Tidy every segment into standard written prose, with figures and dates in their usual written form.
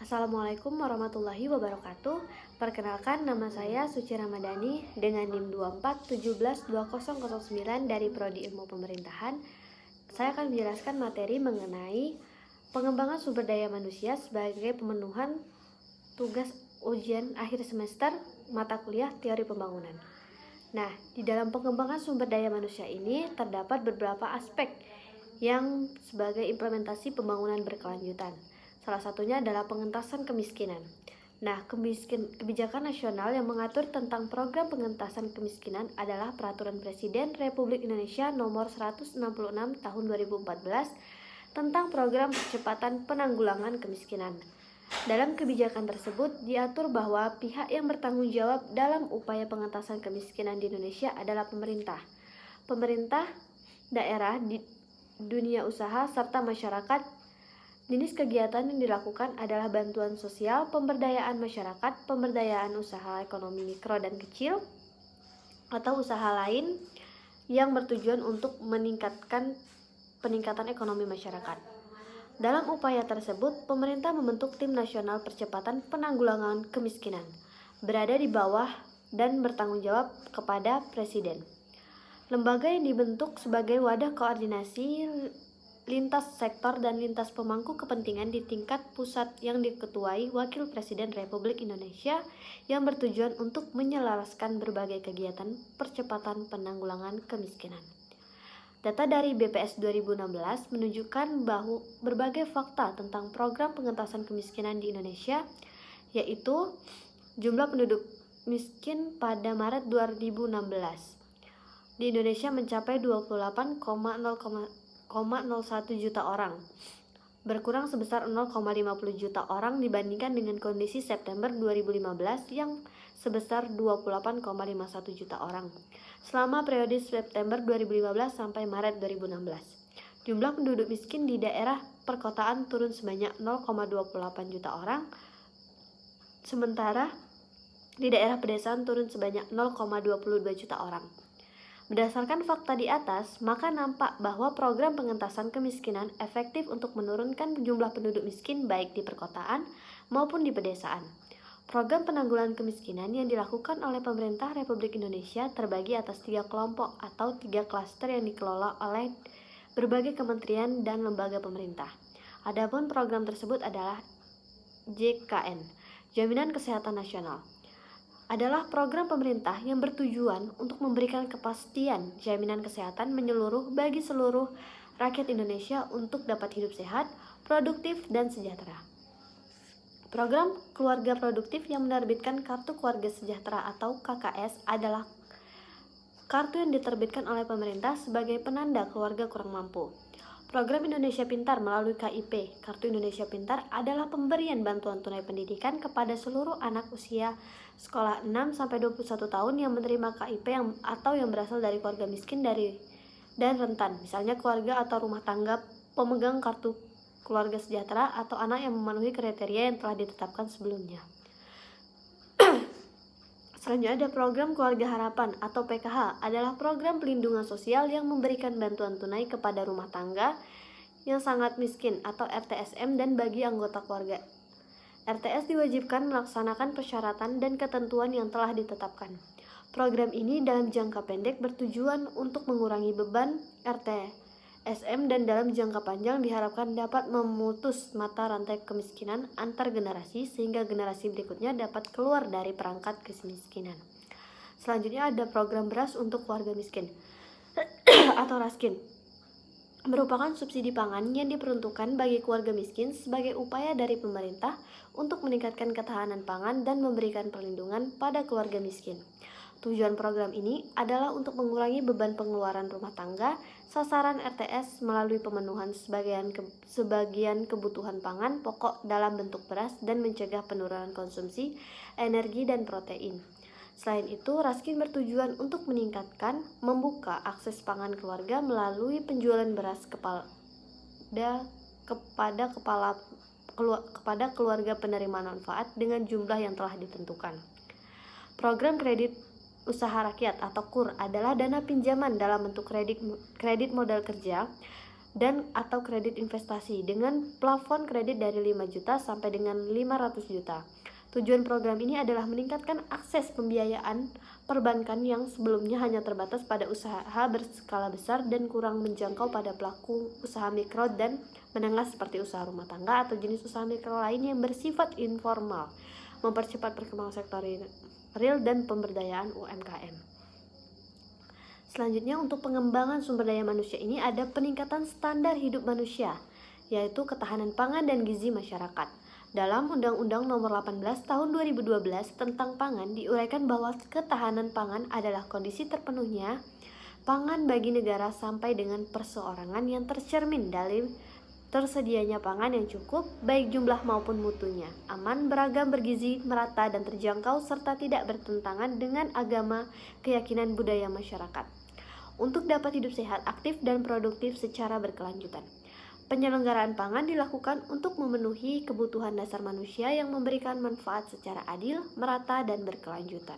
Assalamualaikum warahmatullahi wabarakatuh. Perkenalkan, nama saya Suci Ramadhani dengan NIM 24171209 dari Prodi Ilmu Pemerintahan. Saya akan menjelaskan materi mengenai pengembangan sumber daya manusia sebagai pemenuhan tugas ujian akhir semester mata kuliah Teori Pembangunan. Nah, di dalam pengembangan sumber daya manusia ini terdapat beberapa aspek yang sebagai implementasi pembangunan berkelanjutan. Salah satunya adalah pengentasan kemiskinan. Nah, kebijakan nasional yang mengatur tentang program pengentasan kemiskinan adalah Peraturan Presiden Republik Indonesia Nomor 166 Tahun 2014 tentang Program Percepatan Penanggulangan Kemiskinan. Dalam kebijakan tersebut diatur bahwa pihak yang bertanggung jawab dalam upaya pengentasan kemiskinan di Indonesia adalah pemerintah, daerah, dunia usaha, serta masyarakat. Jenis kegiatan yang dilakukan adalah bantuan sosial, pemberdayaan masyarakat, pemberdayaan usaha ekonomi mikro dan kecil, atau usaha lain yang bertujuan untuk peningkatan ekonomi masyarakat. Dalam upaya tersebut, pemerintah membentuk Tim Nasional Percepatan Penanggulangan Kemiskinan, berada di bawah dan bertanggung jawab kepada Presiden. Lembaga yang dibentuk sebagai wadah koordinasi lintas sektor dan lintas pemangku kepentingan di tingkat pusat yang diketuai Wakil Presiden Republik Indonesia yang bertujuan untuk menyelaraskan berbagai kegiatan percepatan penanggulangan kemiskinan. Data dari BPS 2016 menunjukkan bahwa berbagai fakta tentang program pengentasan kemiskinan di Indonesia, yaitu jumlah penduduk miskin pada Maret 2016 di Indonesia mencapai 28,01 juta orang, berkurang sebesar 0,50 juta orang dibandingkan dengan kondisi September 2015 yang sebesar 28,51 juta orang. Selama periode September 2015 sampai Maret 2016, jumlah penduduk miskin di daerah perkotaan turun sebanyak 0,28 juta orang, sementara di daerah pedesaan turun sebanyak 0,22 juta orang. Berdasarkan fakta di atas, maka nampak bahwa program pengentasan kemiskinan efektif untuk menurunkan jumlah penduduk miskin baik di perkotaan maupun di pedesaan. Program penanggulangan kemiskinan yang dilakukan oleh pemerintah Republik Indonesia terbagi atas 3 kelompok atau 3 klaster yang dikelola oleh berbagai kementerian dan lembaga pemerintah. Adapun program tersebut adalah JKN, Jaminan Kesehatan Nasional, adalah program pemerintah yang bertujuan untuk memberikan kepastian jaminan kesehatan menyeluruh bagi seluruh rakyat Indonesia untuk dapat hidup sehat, produktif, dan sejahtera. Program Keluarga Produktif yang menerbitkan Kartu Keluarga Sejahtera atau KKS adalah kartu yang diterbitkan oleh pemerintah sebagai penanda keluarga kurang mampu. Program Indonesia Pintar melalui KIP, Kartu Indonesia Pintar, adalah pemberian bantuan tunai pendidikan kepada seluruh anak usia sekolah 6-21 tahun yang menerima KIP atau yang berasal dari keluarga miskin dan rentan, misalnya keluarga atau rumah tangga pemegang Kartu Keluarga Sejahtera atau anak yang memenuhi kriteria yang telah ditetapkan sebelumnya. Selanjutnya ada program Keluarga Harapan atau PKH, adalah program pelindungan sosial yang memberikan bantuan tunai kepada rumah tangga yang sangat miskin atau RTSM dan bagi anggota keluarga. RTS diwajibkan melaksanakan persyaratan dan ketentuan yang telah ditetapkan. Program ini dalam jangka pendek bertujuan untuk mengurangi beban RTSM dan dalam jangka panjang diharapkan dapat memutus mata rantai kemiskinan antar generasi sehingga generasi berikutnya dapat keluar dari perangkat kemiskinan. Selanjutnya ada program beras untuk keluarga miskin atau raskin, merupakan subsidi pangan yang diperuntukkan bagi keluarga miskin sebagai upaya dari pemerintah untuk meningkatkan ketahanan pangan dan memberikan perlindungan pada keluarga miskin. Tujuan program ini adalah untuk mengurangi beban pengeluaran rumah tangga. Sasaran RTS melalui pemenuhan sebagian kebutuhan pangan pokok dalam bentuk beras dan mencegah penurunan konsumsi energi dan protein. Selain itu, Raskin bertujuan untuk membuka akses pangan keluarga melalui penjualan beras kepada keluarga penerima manfaat dengan jumlah yang telah ditentukan. Program kredit usaha rakyat atau KUR adalah dana pinjaman dalam bentuk kredit modal kerja dan atau kredit investasi dengan plafon kredit dari 5 juta sampai dengan 500 juta. Tujuan program ini adalah meningkatkan akses pembiayaan perbankan yang sebelumnya hanya terbatas pada usaha berskala besar dan kurang menjangkau pada pelaku usaha mikro dan menengah seperti usaha rumah tangga atau jenis usaha mikro lain yang bersifat informal, mempercepat perkembangan sektor real dan pemberdayaan UMKM. Selanjutnya, untuk pengembangan sumber daya manusia ini ada peningkatan standar hidup manusia, yaitu ketahanan pangan dan gizi masyarakat. Dalam Undang-Undang Nomor 18 Tahun 2012 tentang pangan diuraikan bahwa ketahanan pangan adalah kondisi terpenuhnya pangan bagi negara sampai dengan perseorangan yang tercermin dari tersedianya pangan yang cukup, baik jumlah maupun mutunya, aman, beragam, bergizi, merata, dan terjangkau, serta tidak bertentangan dengan agama, keyakinan, budaya masyarakat. Untuk dapat hidup sehat, aktif, dan produktif secara berkelanjutan. Penyelenggaraan pangan dilakukan untuk memenuhi kebutuhan dasar manusia yang memberikan manfaat secara adil, merata, dan berkelanjutan.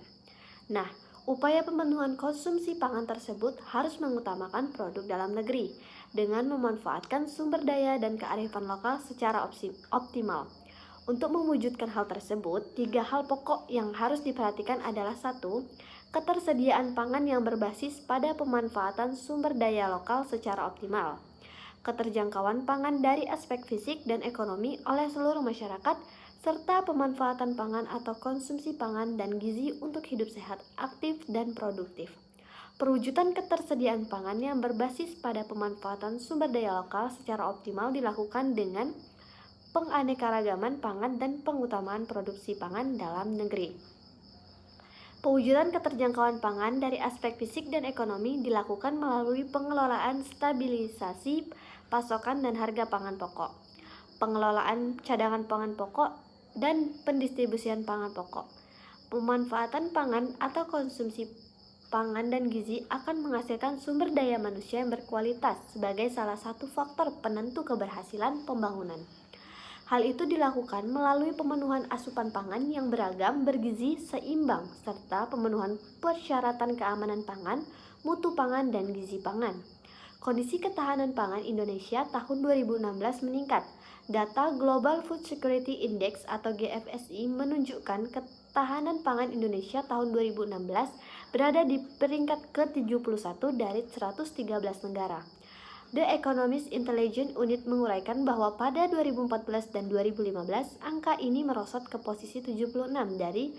Nah, upaya pemenuhan konsumsi pangan tersebut harus mengutamakan produk dalam negeri dengan memanfaatkan sumber daya dan kearifan lokal secara optimal. Untuk mewujudkan hal tersebut, 3 hal pokok yang harus diperhatikan adalah: 1. Ketersediaan pangan yang berbasis pada pemanfaatan sumber daya lokal secara optimal. Keterjangkauan pangan dari aspek fisik dan ekonomi oleh seluruh masyarakat, serta pemanfaatan pangan atau konsumsi pangan dan gizi untuk hidup sehat, aktif, dan produktif. Perwujudan ketersediaan pangan yang berbasis pada pemanfaatan sumber daya lokal secara optimal dilakukan dengan penganekaragaman pangan dan pengutamaan produksi pangan dalam negeri. Pewujudan keterjangkauan pangan dari aspek fisik dan ekonomi dilakukan melalui pengelolaan stabilisasi pasokan dan harga pangan pokok, pengelolaan cadangan pangan pokok, dan pendistribusian pangan pokok. Pemanfaatan pangan atau konsumsi pangan dan gizi akan menghasilkan sumber daya manusia yang berkualitas sebagai salah satu faktor penentu keberhasilan pembangunan. Hal itu dilakukan melalui pemenuhan asupan pangan yang beragam, bergizi, seimbang, serta pemenuhan persyaratan keamanan pangan, mutu pangan, dan gizi pangan. Kondisi ketahanan pangan Indonesia tahun 2016 meningkat. Data Global Food Security Index atau GFSI menunjukkan ketahanan pangan Indonesia tahun 2016 berada di peringkat ke-71 dari 113 negara. The Economist Intelligence Unit menguraikan bahwa pada 2014 dan 2015 angka ini merosot ke posisi 76 dari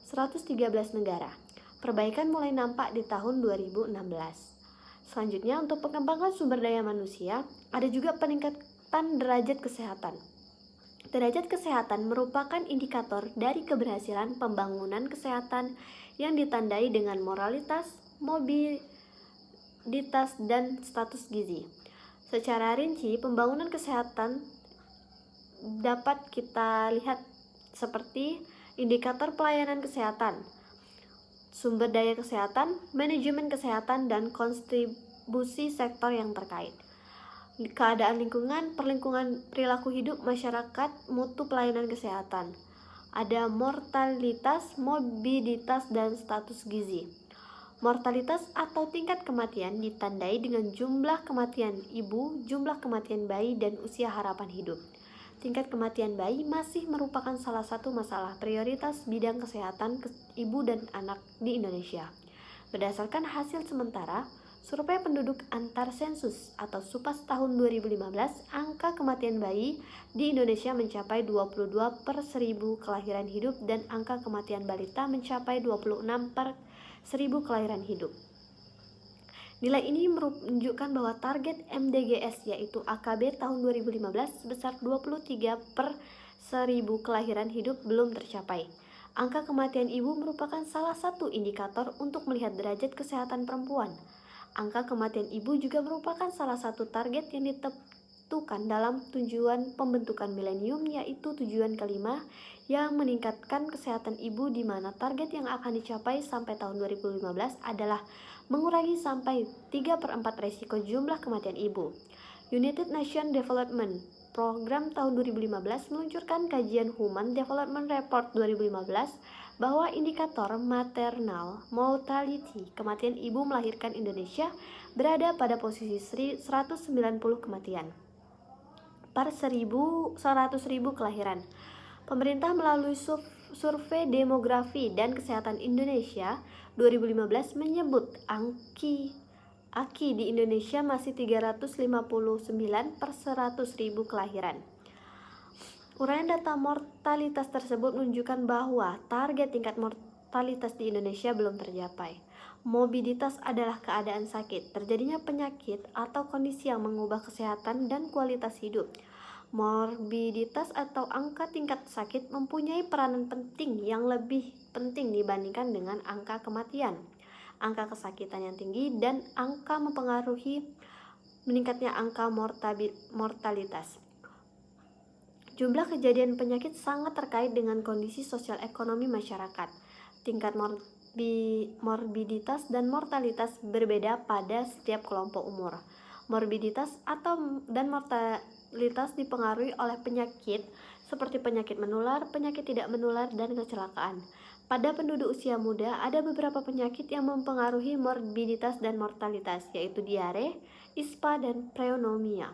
113 negara. Perbaikan mulai nampak di tahun 2016. Selanjutnya, untuk pengembangan sumber daya manusia, ada juga peningkatan derajat kesehatan. Derajat kesehatan merupakan indikator dari keberhasilan pembangunan kesehatan yang ditandai dengan moralitas, mobilitas, dan status gizi. Secara rinci, pembangunan kesehatan dapat kita lihat seperti indikator pelayanan kesehatan, sumber daya kesehatan, manajemen kesehatan, dan kontribusi sektor yang terkait. Keadaan lingkungan, perlingkungan perilaku hidup masyarakat, mutu pelayanan kesehatan. Ada mortalitas, mobilitas, dan status gizi. Mortalitas atau tingkat kematian ditandai dengan jumlah kematian ibu, jumlah kematian bayi, dan usia harapan hidup. Tingkat kematian bayi masih merupakan salah satu masalah prioritas bidang kesehatan ibu dan anak di Indonesia. Berdasarkan hasil sementara survei penduduk antar sensus atau SUPAS tahun 2015, angka kematian bayi di Indonesia mencapai 22 per 1000 kelahiran hidup dan angka kematian balita mencapai 26 per 1000 kelahiran hidup. Nilai ini menunjukkan bahwa target MDGs yaitu AKB tahun 2015 sebesar 23 per 1000 kelahiran hidup belum tercapai. Angka kematian ibu merupakan salah satu indikator untuk melihat derajat kesehatan perempuan. Angka kematian ibu juga merupakan salah satu target yang ditentukan dalam tujuan pembentukan milenium, yaitu tujuan kelima yang meningkatkan kesehatan ibu, di mana target yang akan dicapai sampai tahun 2015 adalah mengurangi sampai 3/4 resiko jumlah kematian ibu. United Nations Development Program tahun 2015 meluncurkan kajian Human Development Report 2015 bahwa indikator maternal mortality, kematian ibu melahirkan Indonesia, berada pada posisi 190 kematian per 100.000 kelahiran. Pemerintah melalui survei demografi dan kesehatan Indonesia 2015 menyebut AKI di Indonesia masih 359 per 100.000 kelahiran. Uraian data mortalitas tersebut menunjukkan bahwa target tingkat mortalitas di Indonesia belum tercapai. Morbiditas adalah keadaan sakit, terjadinya penyakit atau kondisi yang mengubah kesehatan dan kualitas hidup. Morbiditas atau angka tingkat sakit mempunyai peranan penting yang lebih penting dibandingkan dengan angka kematian. Angka kesakitan yang tinggi dan angka mempengaruhi meningkatnya angka mortalitas. Jumlah kejadian penyakit sangat terkait dengan kondisi sosial ekonomi masyarakat. Tingkat morbiditas dan mortalitas berbeda pada setiap kelompok umur. Morbiditas dan mortalitas dipengaruhi oleh penyakit seperti penyakit menular, penyakit tidak menular, dan kecelakaan. Pada penduduk usia muda, ada beberapa penyakit yang mempengaruhi morbiditas dan mortalitas, yaitu diare, ispa, dan pneumonia.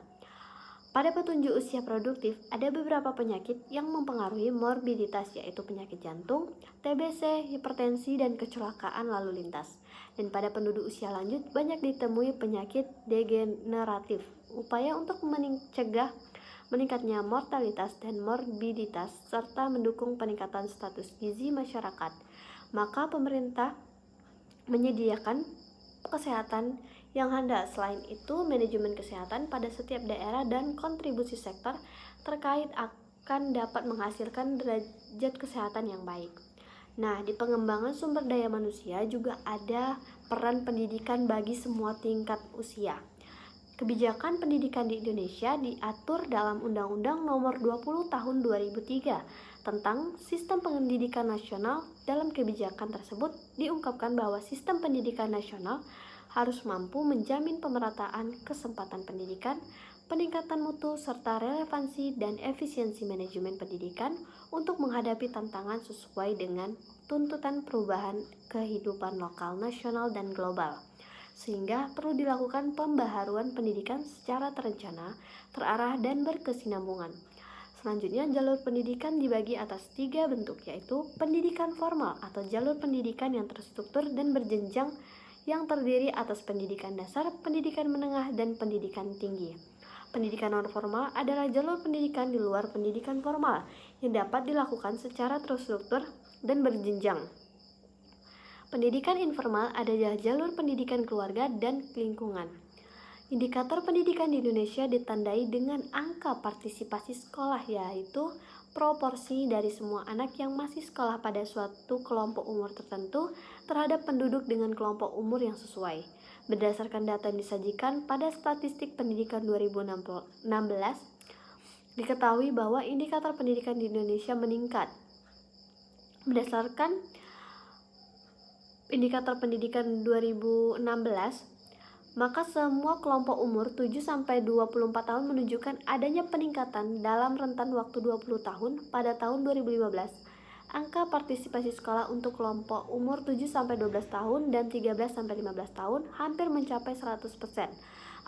Pada petunjuk usia produktif, ada beberapa penyakit yang mempengaruhi morbiditas, yaitu penyakit jantung, TBC, hipertensi, dan kecelakaan lalu lintas. Dan pada penduduk usia lanjut, banyak ditemui penyakit degeneratif. Upaya untuk mencegah meningkatnya mortalitas dan morbiditas serta mendukung peningkatan status gizi masyarakat, maka pemerintah menyediakan kesehatan yang handal. Selain itu, manajemen kesehatan pada setiap daerah dan kontribusi sektor terkait akan dapat menghasilkan derajat kesehatan yang baik. Nah, di pengembangan sumber daya manusia juga ada peran pendidikan bagi semua tingkat usia. Kebijakan pendidikan di Indonesia diatur dalam Undang-Undang Nomor 20 Tahun 2003 tentang Sistem Pendidikan Nasional. Dalam kebijakan tersebut diungkapkan bahwa sistem pendidikan nasional harus mampu menjamin pemerataan kesempatan pendidikan, peningkatan mutu, serta relevansi dan efisiensi manajemen pendidikan untuk menghadapi tantangan sesuai dengan tuntutan perubahan kehidupan lokal, nasional, dan global. Sehingga perlu dilakukan pembaharuan pendidikan secara terencana, terarah, dan berkesinambungan. Selanjutnya, jalur pendidikan dibagi atas 3 bentuk, yaitu pendidikan formal atau jalur pendidikan yang terstruktur dan berjenjang yang terdiri atas pendidikan dasar, pendidikan menengah, dan pendidikan tinggi. Pendidikan non-formal adalah jalur pendidikan di luar pendidikan formal yang dapat dilakukan secara terstruktur dan berjenjang. Pendidikan informal adalah jalur pendidikan keluarga dan lingkungan. Indikator pendidikan di Indonesia ditandai dengan angka partisipasi sekolah, yaitu proporsi dari semua anak yang masih sekolah pada suatu kelompok umur tertentu terhadap penduduk dengan kelompok umur yang sesuai. Berdasarkan data yang disajikan pada statistik pendidikan 2016, diketahui bahwa indikator pendidikan di Indonesia meningkat. Berdasarkan indikator pendidikan 2016, maka semua kelompok umur 7-24 tahun menunjukkan adanya peningkatan dalam rentan waktu 20 tahun pada tahun 2015. Angka partisipasi sekolah untuk kelompok umur 7-12 tahun dan 13-15 tahun hampir mencapai 100%,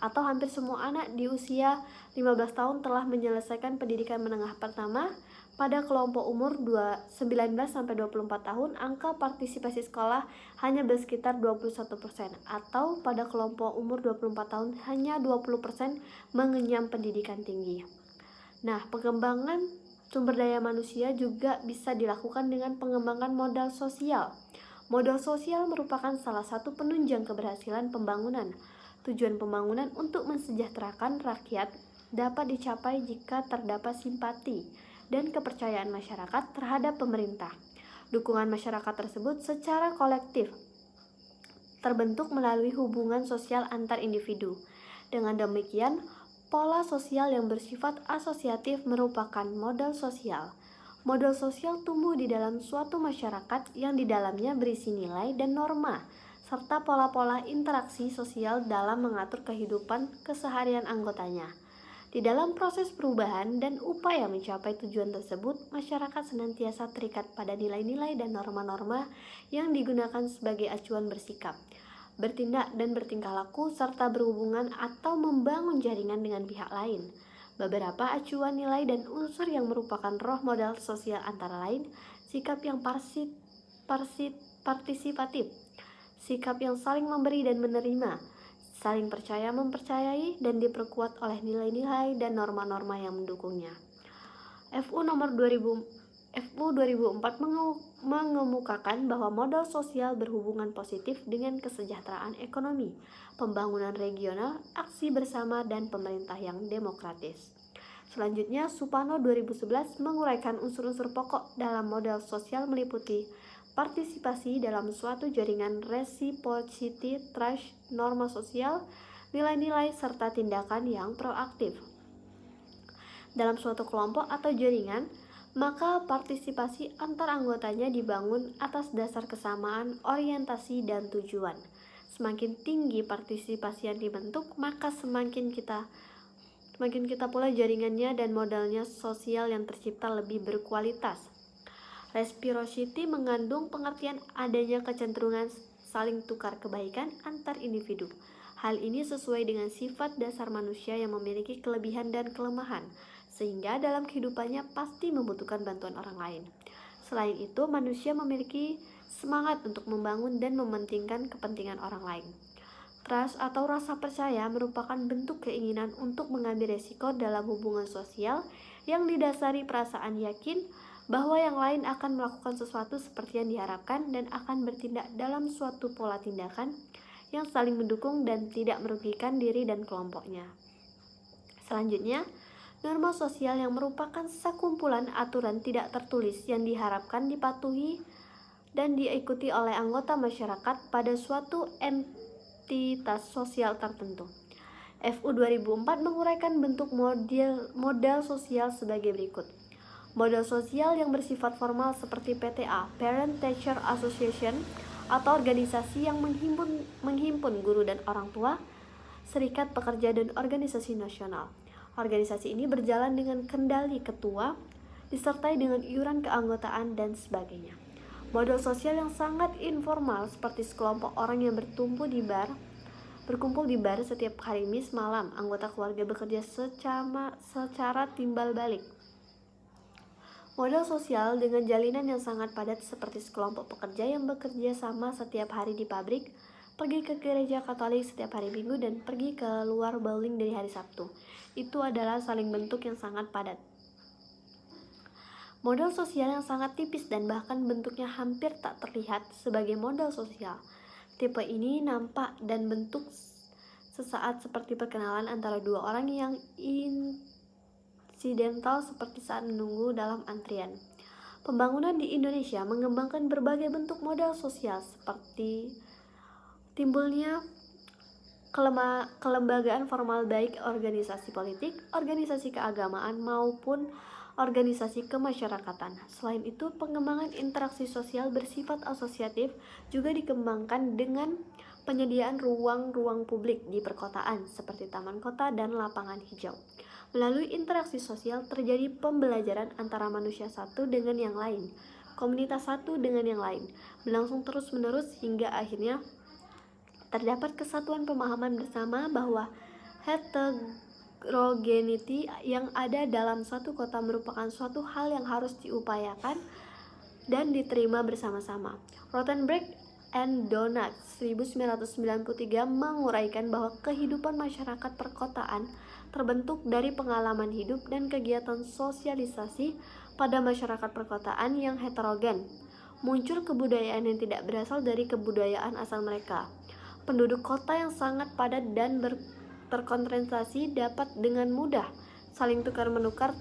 atau hampir semua anak di usia 15 tahun telah menyelesaikan pendidikan menengah pertama. Pada kelompok umur 19-24 tahun, angka partisipasi sekolah hanya bersekitar 21%, atau pada kelompok umur 24 tahun hanya 20% mengenyam pendidikan tinggi. Nah, pengembangan sumber daya manusia juga bisa dilakukan dengan pengembangan modal sosial. Modal sosial merupakan salah satu penunjang keberhasilan pembangunan. Tujuan pembangunan untuk mensejahterakan rakyat dapat dicapai jika terdapat simpati dan kepercayaan masyarakat terhadap pemerintah. Dukungan masyarakat tersebut secara kolektif terbentuk melalui hubungan sosial antar individu. Dengan demikian, pola sosial yang bersifat asosiatif merupakan modal sosial. Modal sosial tumbuh di dalam suatu masyarakat yang di dalamnya berisi nilai dan norma, serta pola-pola interaksi sosial dalam mengatur kehidupan keseharian anggotanya. Di dalam proses perubahan dan upaya mencapai tujuan tersebut, masyarakat senantiasa terikat pada nilai-nilai dan norma-norma yang digunakan sebagai acuan bersikap. bertindak dan bertingkah laku, serta berhubungan atau membangun jaringan dengan pihak lain. Beberapa acuan nilai dan unsur yang merupakan roh modal sosial antara lain sikap yang partisipatif, sikap yang saling memberi dan menerima, saling percaya mempercayai dan diperkuat oleh nilai-nilai dan norma-norma yang mendukungnya. FU 2004 mengemukakan bahwa modal sosial berhubungan positif dengan kesejahteraan ekonomi, pembangunan regional, aksi bersama, dan pemerintah yang demokratis. Selanjutnya, Supano 2011 menguraikan unsur-unsur pokok dalam modal sosial meliputi partisipasi dalam suatu jaringan, reciprocity, trust, norma sosial, nilai-nilai, serta tindakan yang proaktif. Dalam suatu kelompok atau jaringan, maka partisipasi antar anggotanya dibangun atas dasar kesamaan, orientasi, dan tujuan. Semakin tinggi partisipasi yang dibentuk, maka semakin kita pula jaringannya dan modalnya sosial yang tercipta lebih berkualitas. Reciprocity mengandung pengertian adanya kecenderungan saling tukar kebaikan antar individu. Hal ini sesuai dengan sifat dasar manusia yang memiliki kelebihan dan kelemahan, sehingga dalam kehidupannya pasti membutuhkan bantuan orang lain. Selain itu, manusia memiliki semangat untuk membangun dan mementingkan kepentingan orang lain. Trust atau rasa percaya merupakan bentuk keinginan untuk mengambil resiko dalam hubungan sosial yang didasari perasaan yakin bahwa yang lain akan melakukan sesuatu seperti yang diharapkan dan akan bertindak dalam suatu pola tindakan yang saling mendukung dan tidak merugikan diri dan kelompoknya. Selanjutnya, norma sosial yang merupakan sekumpulan aturan tidak tertulis yang diharapkan dipatuhi dan diikuti oleh anggota masyarakat pada suatu entitas sosial tertentu. FU 2004 menguraikan bentuk modal sosial sebagai berikut. Modal sosial yang bersifat formal seperti PTA, Parent Teacher Association, atau organisasi yang menghimpun guru dan orang tua, serikat pekerja dan organisasi nasional. Organisasi ini berjalan dengan kendali ketua, disertai dengan iuran keanggotaan dan sebagainya. Modal sosial yang sangat informal seperti sekelompok orang yang berkumpul di bar setiap hari Kamis malam, anggota keluarga bekerja secara timbal balik. Modal sosial dengan jalinan yang sangat padat seperti sekelompok pekerja yang bekerja sama setiap hari di pabrik, pergi ke gereja Katolik setiap hari Minggu, dan pergi ke luar bowling dari hari Sabtu. Itu adalah saling bentuk yang sangat padat. Modal sosial yang sangat tipis dan bahkan bentuknya hampir tak terlihat sebagai modal sosial. Tipe ini nampak dan bentuk sesaat seperti perkenalan antara dua orang yang insidental seperti saat menunggu dalam antrian. Pembangunan di Indonesia mengembangkan berbagai bentuk modal sosial seperti timbulnya kelembagaan formal baik organisasi politik, organisasi keagamaan maupun organisasi kemasyarakatan. Selain itu, pengembangan interaksi sosial bersifat asosiatif juga dikembangkan dengan penyediaan ruang-ruang publik di perkotaan seperti taman kota dan lapangan hijau. Melalui interaksi sosial terjadi pembelajaran antara manusia satu dengan yang lain, komunitas satu dengan yang lain, berlangsung terus-menerus hingga akhirnya terdapat kesatuan pemahaman bersama bahwa heterogeneity yang ada dalam suatu kota merupakan suatu hal yang harus diupayakan dan diterima bersama-sama. Rothenberg and Donat 1993 menguraikan bahwa kehidupan masyarakat perkotaan terbentuk dari pengalaman hidup dan kegiatan sosialisasi pada masyarakat perkotaan yang heterogen. Muncul kebudayaan yang tidak berasal dari kebudayaan asal mereka. Penduduk kota yang sangat padat dan terkonsentrasi dapat dengan mudah saling tukar-menukar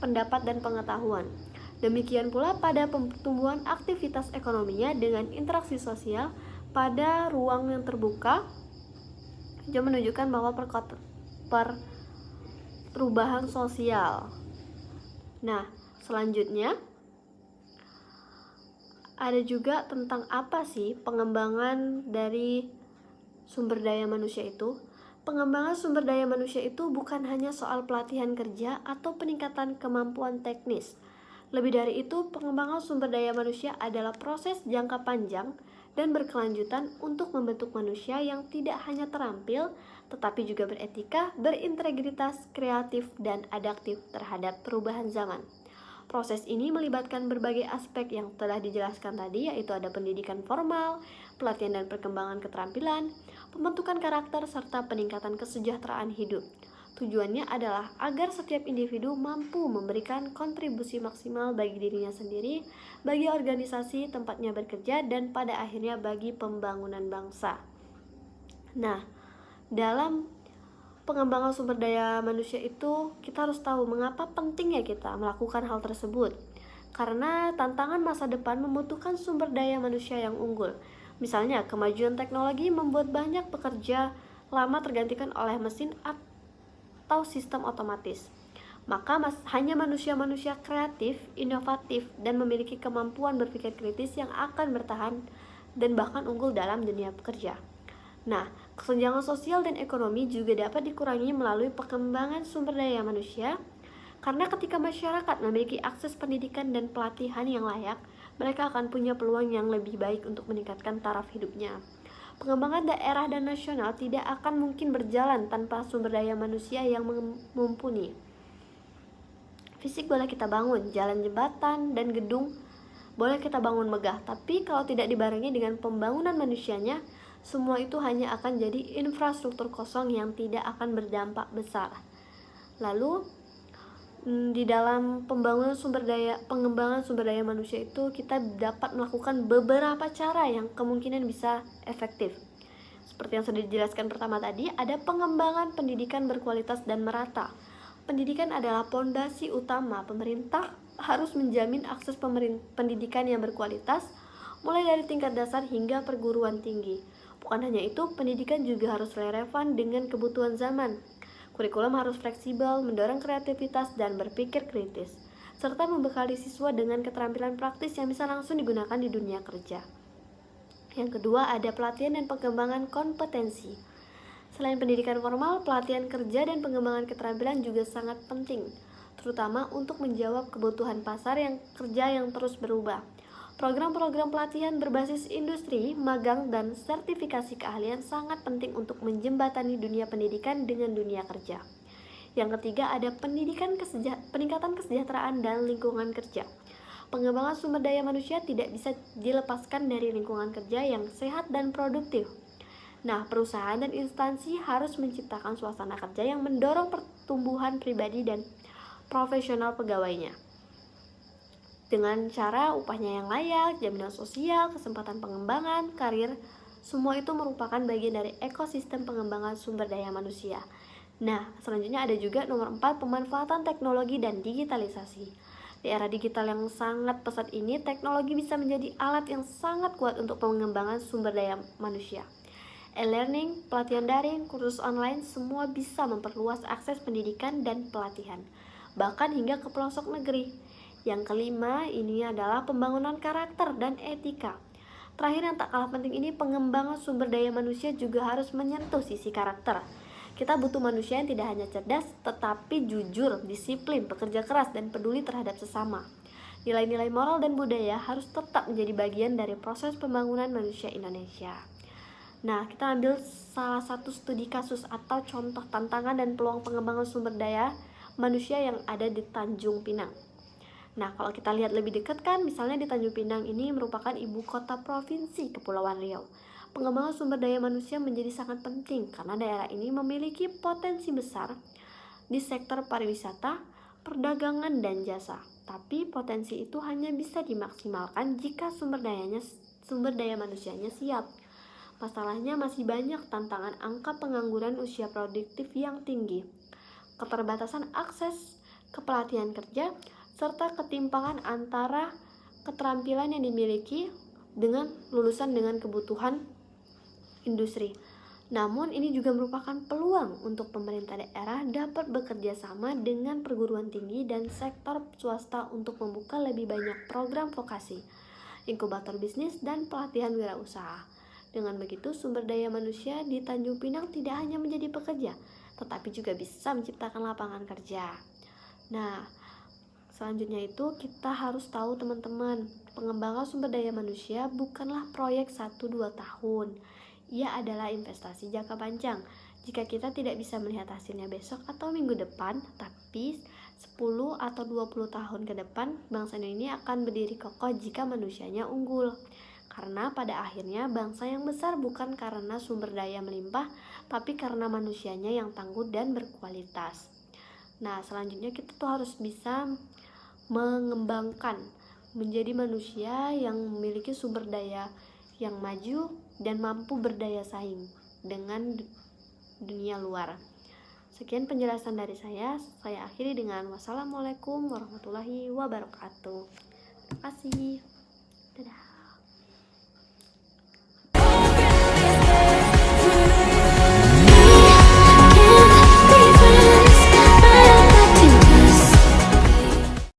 pendapat dan pengetahuan. Demikian pula pada pertumbuhan aktivitas ekonominya dengan interaksi sosial pada ruang yang terbuka juga menunjukkan bahwa perubahan sosial. Nah, selanjutnya ada juga tentang apa sih pengembangan dari sumber daya manusia itu. Pengembangan sumber daya manusia itu bukan hanya soal pelatihan kerja atau peningkatan kemampuan teknis. Lebih dari itu, pengembangan sumber daya manusia adalah proses jangka panjang dan berkelanjutan untuk membentuk manusia yang tidak hanya terampil, tetapi juga beretika, berintegritas, kreatif, dan adaptif terhadap perubahan zaman. Proses ini melibatkan berbagai aspek yang telah dijelaskan tadi, yaitu ada pendidikan formal, pelatihan dan perkembangan keterampilan, pembentukan karakter, serta peningkatan kesejahteraan hidup. Tujuannya adalah agar setiap individu mampu memberikan kontribusi maksimal bagi dirinya sendiri, bagi organisasi tempatnya bekerja, dan pada akhirnya bagi pembangunan bangsa. Nah, dalam pengembangan sumber daya manusia itu kita harus tahu mengapa pentingnya kita melakukan hal tersebut. Karena tantangan masa depan membutuhkan sumber daya manusia yang unggul. Misalnya, kemajuan teknologi membuat banyak pekerja lama tergantikan oleh mesin atau sistem otomatis. Maka hanya manusia-manusia kreatif, inovatif, dan memiliki kemampuan berpikir kritis yang akan bertahan dan bahkan unggul dalam dunia pekerja. Nah, kesenjangan sosial dan ekonomi juga dapat dikurangi melalui pengembangan sumber daya manusia, karena ketika masyarakat memiliki akses pendidikan dan pelatihan yang layak, mereka akan punya peluang yang lebih baik untuk meningkatkan taraf hidupnya. Pengembangan daerah dan nasional tidak akan mungkin berjalan tanpa sumber daya manusia yang mumpuni. Fisik boleh kita bangun, jalan, jembatan, dan gedung boleh kita bangun megah, tapi kalau tidak dibarengi dengan pembangunan manusianya, semua itu hanya akan jadi infrastruktur kosong yang tidak akan berdampak besar. Lalu di dalam pengembangan sumber daya manusia itu kita dapat melakukan beberapa cara yang kemungkinan bisa efektif. Seperti yang sudah dijelaskan pertama tadi, ada pengembangan pendidikan berkualitas dan merata. Pendidikan adalah pondasi utama. Pemerintah harus menjamin akses pendidikan yang berkualitas, mulai dari tingkat dasar hingga perguruan tinggi. Bukan hanya itu, pendidikan juga harus relevan dengan kebutuhan zaman. Kurikulum harus fleksibel, mendorong kreativitas dan berpikir kritis, serta membekali siswa dengan keterampilan praktis yang bisa langsung digunakan di dunia kerja. Yang kedua, ada pelatihan dan pengembangan kompetensi. Selain pendidikan formal, pelatihan kerja dan pengembangan keterampilan juga sangat penting, terutama untuk menjawab kebutuhan pasar kerja yang terus berubah. Program-program pelatihan berbasis industri, magang, dan sertifikasi keahlian sangat penting untuk menjembatani dunia pendidikan dengan dunia kerja. Yang ketiga, ada peningkatan kesejahteraan dan lingkungan kerja. Pengembangan sumber daya manusia tidak bisa dilepaskan dari lingkungan kerja yang sehat dan produktif. Nah, perusahaan dan instansi harus menciptakan suasana kerja yang mendorong pertumbuhan pribadi dan profesional pegawainya. Dengan cara upahnya yang layak, jaminan sosial, kesempatan pengembangan, karir, semua itu merupakan bagian dari ekosistem pengembangan sumber daya manusia. Nah, selanjutnya ada juga nomor 4, pemanfaatan teknologi dan digitalisasi. Di era digital yang sangat pesat ini, teknologi bisa menjadi alat yang sangat kuat untuk pengembangan sumber daya manusia. E-learning, pelatihan daring, kursus online, semua bisa memperluas akses pendidikan dan pelatihan, bahkan hingga ke pelosok negeri. Yang kelima, ini adalah pembangunan karakter dan etika. Terakhir yang tak kalah penting ini, pengembangan sumber daya manusia juga harus menyentuh sisi karakter. Kita butuh manusia yang tidak hanya cerdas, tetapi jujur, disiplin, pekerja keras, dan peduli terhadap sesama. Nilai-nilai moral dan budaya harus tetap menjadi bagian dari proses pembangunan manusia Indonesia. Nah, kita ambil salah satu studi kasus atau contoh tantangan dan peluang pengembangan sumber daya manusia yang ada di Tanjung Pinang. Nah, kalau kita lihat lebih dekat kan, misalnya di Tanjung Pinang ini merupakan ibu kota provinsi Kepulauan Riau. Pengembangan sumber daya manusia menjadi sangat penting karena daerah ini memiliki potensi besar di sektor pariwisata, perdagangan, dan jasa. Tapi potensi itu hanya bisa dimaksimalkan jika sumber daya manusianya siap. Masalahnya masih banyak tantangan angka pengangguran usia produktif yang tinggi, keterbatasan akses ke pelatihan kerja, serta ketimpangan antara keterampilan yang dimiliki dengan lulusan dengan kebutuhan industri. Namun ini juga merupakan peluang untuk pemerintah daerah dapat bekerja sama dengan perguruan tinggi dan sektor swasta untuk membuka lebih banyak program vokasi, inkubator bisnis, dan pelatihan wirausaha. Dengan begitu, sumber daya manusia di Tanjung Pinang tidak hanya menjadi pekerja, tetapi juga bisa menciptakan lapangan kerja. Nah, Selanjutnya itu kita harus tahu teman-teman, pengembangan sumber daya manusia bukanlah proyek 1-2 tahun. Ia adalah investasi jangka panjang. Jika kita tidak bisa melihat hasilnya besok atau minggu depan, tapi 10 atau 20 tahun ke depan, bangsa ini akan berdiri kokoh jika manusianya unggul. Karena pada akhirnya bangsa yang besar bukan karena sumber daya melimpah, tapi karena manusianya yang tangguh dan berkualitas. Nah, selanjutnya kita tuh harus bisa mengembangkan menjadi manusia yang memiliki sumber daya yang maju dan mampu berdaya saing dengan dunia luar. Sekian penjelasan dari saya akhiri dengan wassalamualaikum warahmatullahi wabarakatuh. Terima kasih. Dadah.